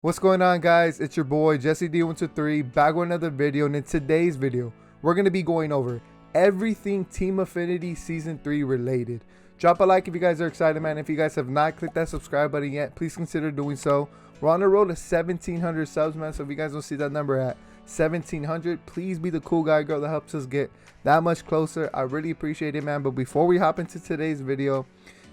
What's going on, guys? It's your boy Jesse D123 back with another video, and in today's video we're going to be going over everything Team Affinity Season 3 related. Drop a like if you guys are excited, man. If you guys have not clicked that subscribe button yet, please consider doing so. We're on the road to 1,700 subs, man, so if you guys don't see that number at 1,700, please be the cool guy, girl, that helps us get that much closer. I really appreciate it, man. But before we hop into today's video,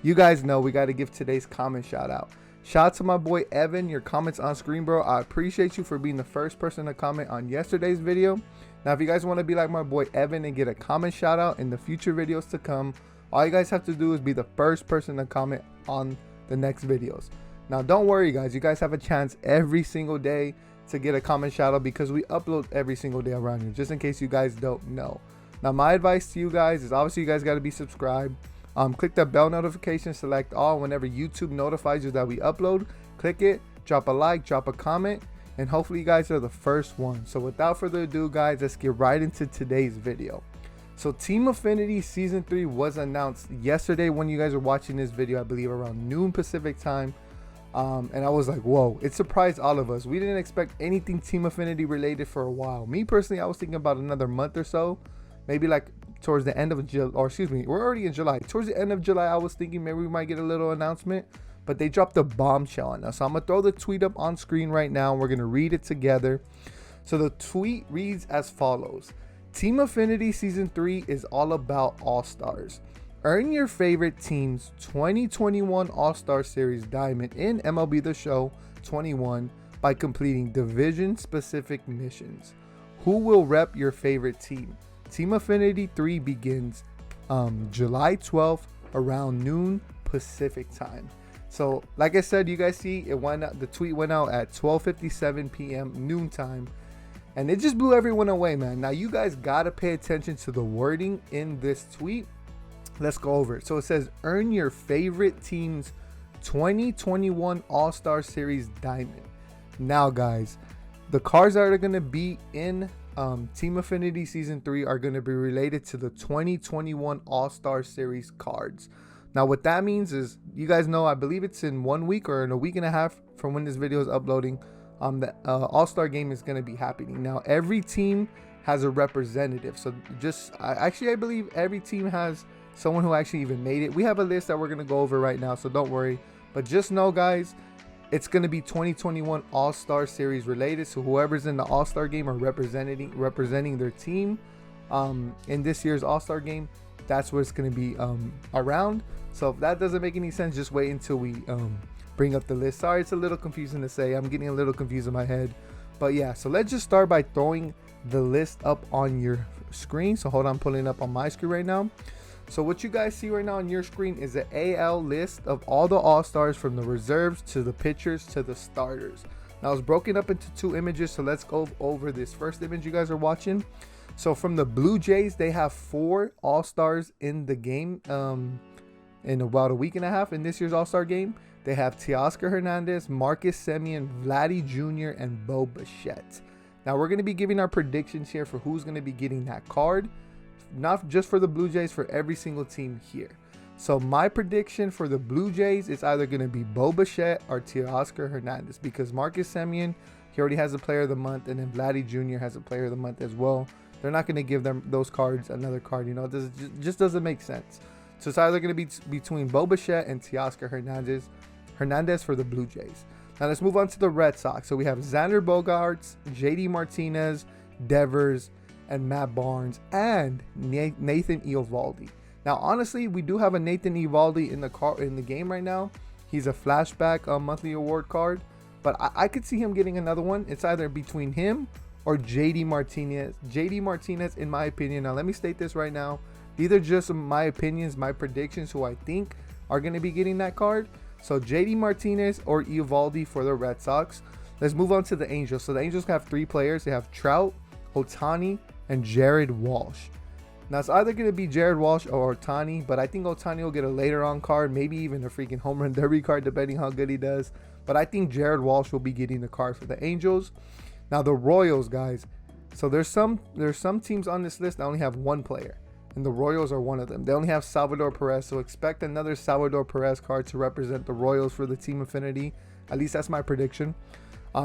you guys know we got to give today's comment shout out. Shout out to my boy Evan. Your comments on screen, bro. I appreciate you for being the first person to comment on yesterday's video. Now, if you guys want to be like my boy Evan and get a comment shout out in the future videos to come, all you guys have to do is be the first person to comment on the next videos. Now, don't worry, guys. You guys have a chance every single day to get a comment shout out because we upload every single day around here, just in case you guys don't know. Now, my advice to you guys is obviously you guys got to be subscribed. Click that bell notification, select all. Whenever YouTube notifies you that we upload, click it, drop a like, drop a comment, and hopefully you guys are the first one. So without further ado, guys, let's get right into today's video. So Team Affinity Season 3 was announced yesterday when you guys are watching this video, I believe around noon Pacific time. And I was like, whoa, it surprised all of us. We didn't expect anything Team Affinity related for a while. Me personally, I was thinking about another month or so, maybe like towards the end of July, or excuse me, we're already in July. Towards the end of July, I was thinking maybe we might get a little announcement, but they dropped a bombshell on us. So I'm gonna throw the tweet up on screen right now, and we're gonna read it together. So the tweet reads as follows: Team Affinity Season 3 is all about All-Stars. Earn your favorite team's 2021 All-Star Series Diamond in MLB The Show 21 by completing division-specific missions. Who will rep your favorite team? Team Affinity 3 begins July 12th around noon Pacific time. So like I said, you guys see it went out, the tweet went out at 12:57 p.m. noon time, and it just blew everyone away, man. Now you guys gotta pay attention to the wording in this tweet. Let's go over it. So it says, earn your favorite team's 2021 All-Star Series Diamond. Now guys, the cards that are going to be in Team Affinity Season 3 are going to be related to the 2021 All-Star Series cards. Now what that means is, you guys know, I believe it's in 1 week or in a week and a half from when this video is uploading, the All-Star game is going to be happening. Now every team has a representative, so I believe every team has someone who actually even made it. We have a list that we're going to go over right now, so don't worry, but just know, guys, it's going to be 2021 All-Star Series related. So whoever's in the All-Star game or representing their team in this year's All-Star game, that's what it's going to be around. So if that doesn't make any sense, just wait until we bring up the list. Sorry, it's a little confusing to say. I'm getting a little confused in my head. But yeah, so let's just start by throwing the list up on your screen. So hold on, I'm pulling it up on my screen right now. So what you guys see right now on your screen is an AL list of all the All-Stars, from the reserves to the pitchers to the starters. Now it's broken up into two images, so let's go over this first image you guys are watching. So from the Blue Jays, they have 4 All-Stars in the game in about a week and a half in this year's All-Star game. They have Teoscar Hernandez, Marcus Semien, Vladdy Jr., and Bo Bichette. Now we're going to be giving our predictions here for who's going to be getting that card. Not just for the Blue Jays, for every single team here. So my prediction for the Blue Jays is either going to be Bo Bichette or Teoscar Hernandez, because Marcus Semien, he already has a Player of the Month, and then Vladdy Jr. has a Player of the Month as well. They're not going to give them those cards another card, you know. This just doesn't make sense. So it's either going to be between Bo Bichette and Teoscar Hernandez for the Blue Jays. Now let's move on to the Red Sox. So we have Xander Bogaerts, JD Martinez, Devers, and Matt Barnes, and Nathan Eovaldi. Now honestly, we do have a Nathan Eovaldi in the game right now. He's a flashback monthly award card, but I could see him getting another one. It's either between him or JD Martinez. JD Martinez, in my opinion, now let me state this right now, these are just my opinions, my predictions, who I think are going to be getting that card. So JD Martinez or Eovaldi for the Red Sox. Let's move on to the Angels. So the Angels have 3 players. They have Trout, Ohtani, and Jared Walsh. Now it's either going to be Jared Walsh or Ohtani, but I think Ohtani will get a later on card, maybe even a freaking home run derby card, depending how good he does. But I think Jared Walsh will be getting the card for the Angels. Now the Royals, guys. So there's some teams on this list that only have 1 player, and the Royals are one of them. They only have Salvador Perez, so expect another Salvador Perez card to represent the Royals for the Team Affinity. At least that's my prediction.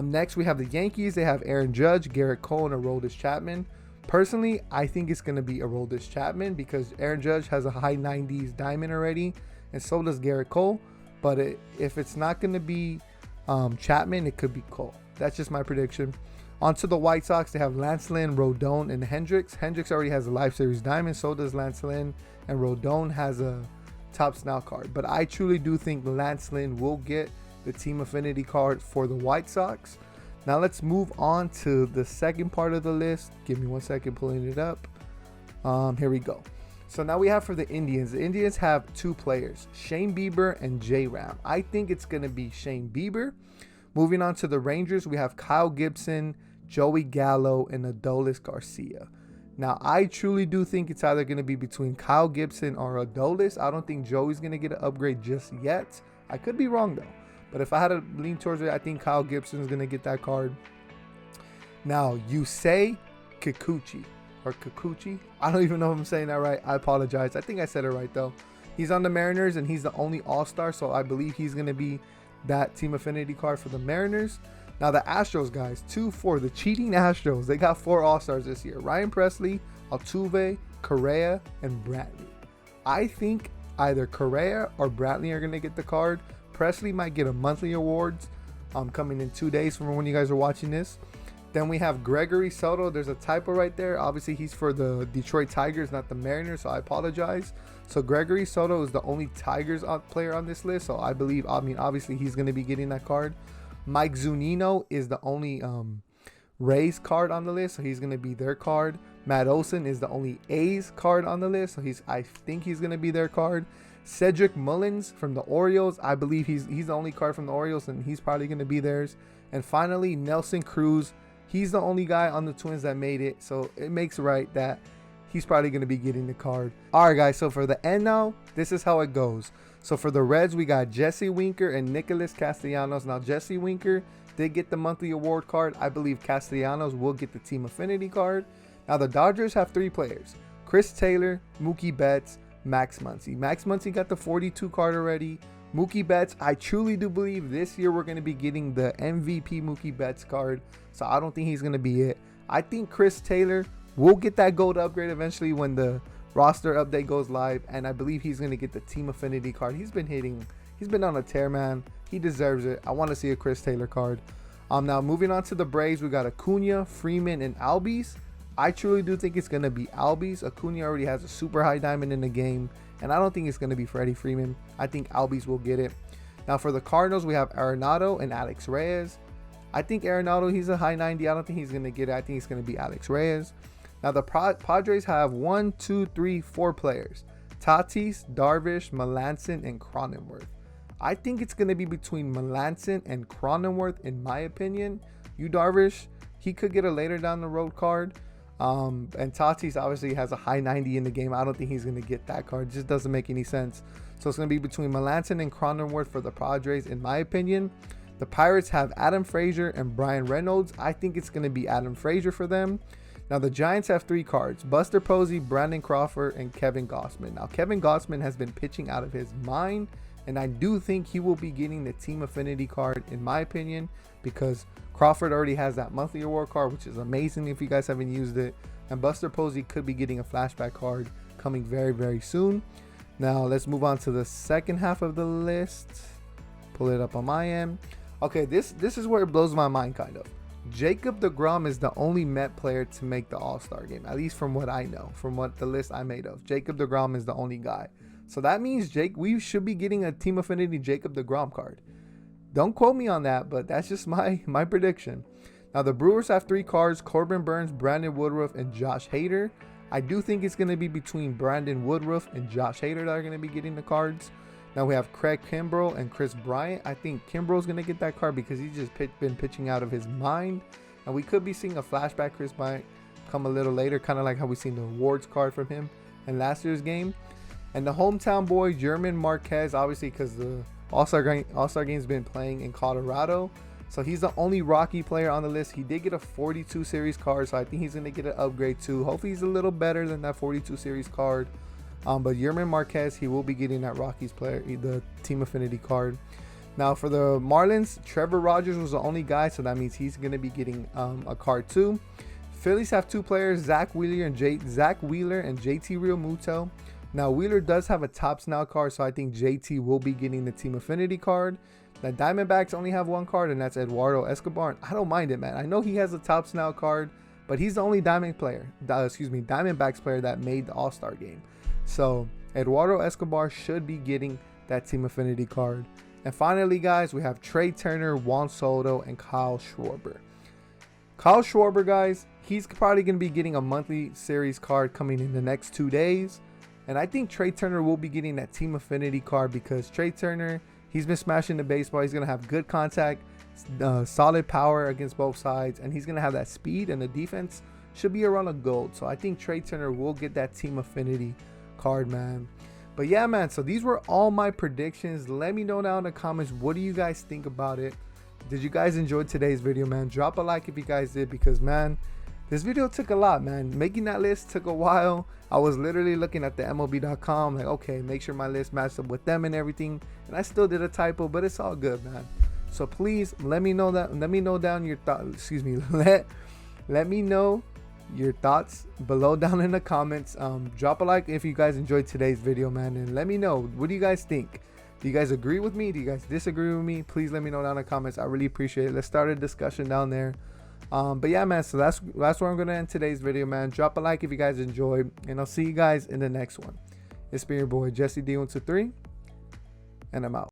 Next, we have the Yankees. They have Aaron Judge, Garrett Cole, and Aroldis Chapman. Personally, I think it's going to be Aroldis Chapman because Aaron Judge has a high 90s diamond already, and so does Garrett Cole. But if it's not going to be Chapman, it could be Cole. That's just my prediction. On to the White Sox. They have Lance Lynn, Rodon, and Hendricks. Hendricks already has a Life Series diamond, so does Lance Lynn, and Rodon has a Top Snout card. But I truly do think Lance Lynn will get the Team Affinity card for the White Sox. Now let's move on to the second part of the list. Give me 1 second pulling it up. Here we go. So now we have for the Indians. The Indians have 2 players, Shane Bieber and J-Ram. I think it's going to be Shane Bieber. Moving on to the Rangers, we have Kyle Gibson, Joey Gallo, and Adolis Garcia. Now, I truly do think it's either going to be between Kyle Gibson or Adolis. I don't think Joey's going to get an upgrade just yet. I could be wrong, though. But if I had to lean towards it, I think Kyle Gibson is going to get that card. Now, Yusei Kikuchi, or Kikuchi. I don't even know if I'm saying that right. I apologize. I think I said it right, though. He's on the Mariners, and he's the only All-Star, so I believe he's going to be that Team Affinity card for the Mariners. Now the Astros, guys, 2-4, the cheating Astros. They got 4 All-Stars this year. Ryan Presley, Altuve, Correa, and Brantley. I think either Correa or Brantley are going to get the card. Presley might get a monthly awards coming in 2 days from when you guys are watching this. Then we have Gregory Soto. There's a typo right there. Obviously, he's for the Detroit Tigers, not the Mariners, so I apologize. So Gregory Soto is the only Tigers player on this list, so I mean, obviously, he's going to be getting that card. Mike Zunino is the only Rays card on the list, so he's going to be their card. Matt Olson is the only A's card on the list, so I think he's going to be their card. Cedric Mullins from the Orioles, I believe he's the only card from the Orioles, and he's probably going to be theirs. And finally, Nelson Cruz. He's the only guy on the Twins that made it, so it makes right that he's probably going to be getting the card. All right, guys, so for the end now, this is how it goes. So for the Reds, we got Jesse Winker and Nicholas Castellanos. Now, Jesse Winker did get the monthly award card. I believe Castellanos will get the Team Affinity card. Now, the Dodgers have 3 players, Chris Taylor, Mookie Betts, Max Muncy. Max Muncy got the 42 card already. Mookie Betts, I truly do believe this year we're going to be getting the MVP Mookie Betts card. So I don't think he's going to be it. I think Chris Taylor will get that gold upgrade eventually when the roster update goes live. And I believe he's going to get the Team Affinity card. He's been hitting. He's been on a tear, man. He deserves it. I want to see a Chris Taylor card. Now moving on to the Braves, we got Acuna, Freeman, and Albies. I truly do think it's going to be Albies. Acuna already has a super high diamond in the game. And I don't think it's going to be Freddie Freeman. I think Albies will get it. Now for the Cardinals, we have Arenado and Alex Reyes. I think Arenado, he's a high 90. I don't think he's going to get it. I think it's going to be Alex Reyes. Now the Padres have 1, 2, 3, 4 players. Tatis, Darvish, Melanson, and Cronenworth. I think it's going to be between Melanson and Cronenworth, in my opinion. You Darvish, he could get a later down the road card. And Tatis obviously has a high 90 in the game. I don't think he's going to get that card. It just doesn't make any sense. So it's going to be between Melanson and Cronenworth for the Padres, in my opinion. The Pirates have Adam Frazier and Brian Reynolds. I think it's going to be Adam Frazier for them. Now the Giants have 3 cards, Buster Posey, Brandon Crawford, and Kevin Gausman. Now Kevin Gausman has been pitching out of his mind, and I do think he will be getting the Team Affinity card, in my opinion, because Crawford already has that monthly award card, which is amazing if you guys haven't used it. And Buster Posey could be getting a flashback card coming very, very soon. Now let's move on to the second half of the list. Pull it up on my end. Okay, this is where it blows my mind kind of. Jacob Degrom is the only Met player to make the All-Star game, at least from what I know, from what the list I made of. Jacob Degrom is the only guy. So that means we should be getting a Team Affinity Jacob Degrom card. Don't quote me on that, but that's just my prediction. Now the Brewers have 3 cards, Corbin Burns, Brandon Woodruff, and Josh Hader. I do think it's going to be between Brandon Woodruff and Josh Hader that are going to be getting the cards. Now we have Craig Kimbrough and Chris Bryant. I think Kimbrough's going to get that card because he's just been pitching out of his mind. And we could be seeing a flashback Chris Bryant come a little later, kind of like how we seen the awards card from him in last year's game. And the hometown boy, German Marquez, obviously because the All-Star game's been playing in Colorado. So he's the only Rocky player on the list. He did get a 42 series card, so I think he's going to get an upgrade too. Hopefully he's a little better than that 42 series card. But Yerman Marquez, he will be getting that Rockies player, the Team Affinity card. Now for the Marlins, Trevor Rogers was the only guy, so that means he's going to be getting a card too. Phillies have 2 players, Zach Wheeler and JT Realmuto. Now Wheeler does have a Topps Now card, so I think JT will be getting the Team Affinity card. The Diamondbacks only have 1 card, and that's Eduardo Escobar. I don't mind it, man. I know he has a Topps Now card, but he's the only Diamondbacks player that made the All-Star game. So Eduardo Escobar should be getting that Team Affinity card. And finally, guys, we have Trey Turner, Juan Soto, and Kyle Schwarber. Kyle Schwarber, guys, he's probably going to be getting a monthly series card coming in the next 2 days. And I think Trey Turner will be getting that Team Affinity card because Trey Turner, he's been smashing the baseball. He's going to have good contact, solid power against both sides, and he's going to have that speed, and the defense should be around a gold. So I think Trey Turner will get that Team Affinity card, man. But yeah, man, so these were all my predictions. Let me know down in the comments, what do you guys think about it? Did you guys enjoy today's video, man? Drop a like if you guys did, because man, this video took a lot, man. Making that list took a while. I was literally looking at the MLB.com like, okay, make sure my list matched up with them and everything, and I still did a typo, but it's all good, man. So please let me know down your thoughts. Let me know your thoughts below down in the comments. Drop a like if you guys enjoyed today's video, man, and let me know, what do you guys think? Do you guys agree with me? Do you guys disagree with me? Please let me know down in the comments. I really appreciate it. Let's start a discussion down there. But yeah, man, so that's where I'm gonna end today's video, man. Drop a like if you guys enjoyed, and I'll see you guys in the next one. It's been your boy Jesse D123, and I'm out.